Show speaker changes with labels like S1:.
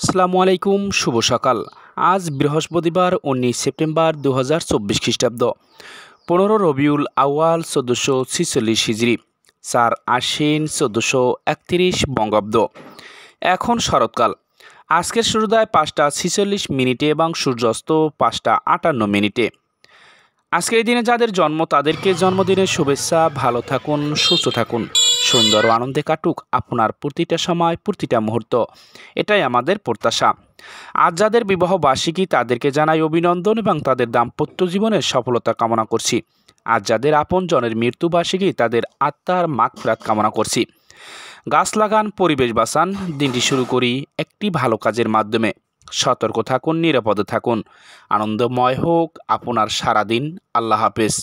S1: আসসালামু আলাইকুম, শুভ সকাল। আজ বৃহস্পতিবার ১৯ সেপ্টেম্বর ২০২৪ খ্রিস্টাব্দ, ১৫ রবিউল আউয়াল ১৪৪৬ হিজরি, ৪ আশ্বিন ১৪৩১ বঙ্গাব্দ। এখন শরৎকাল। আজকের সূর্যোদয় ৫টা ৪৬ এবং সূর্যাস্ত ৫টা ৫৮। আজকের এই দিনে যাদের জন্ম তাদেরকে জন্মদিনের শুভেচ্ছা। ভালো থাকুন, সুস্থ থাকুন, সুন্দর ও আনন্দে কাটুক আপনার প্রতিটা সময়, প্রতিটা মুহূর্ত, এটাই আমাদের প্রত্যাশা। আজ যাদের বিবাহ বার্ষিকী তাদেরকে জানাই অভিনন্দন এবং তাদের দাম্পত্য জীবনের সফলতা কামনা করছি। আজ যাদের আপনজনের মৃত্যু বার্ষিকী তাদের আত্মার মাগফিরাত কামনা করছি। গাছ লাগান, পরিবেশ বাঁচান। দিনটি শুরু করি একটি ভালো কাজের মাধ্যমে। সতর্ক থাকুন, নিরাপদে থাকুন। আনন্দময় হোক আপনার সারাদিন। আল্লাহ হাফেজ।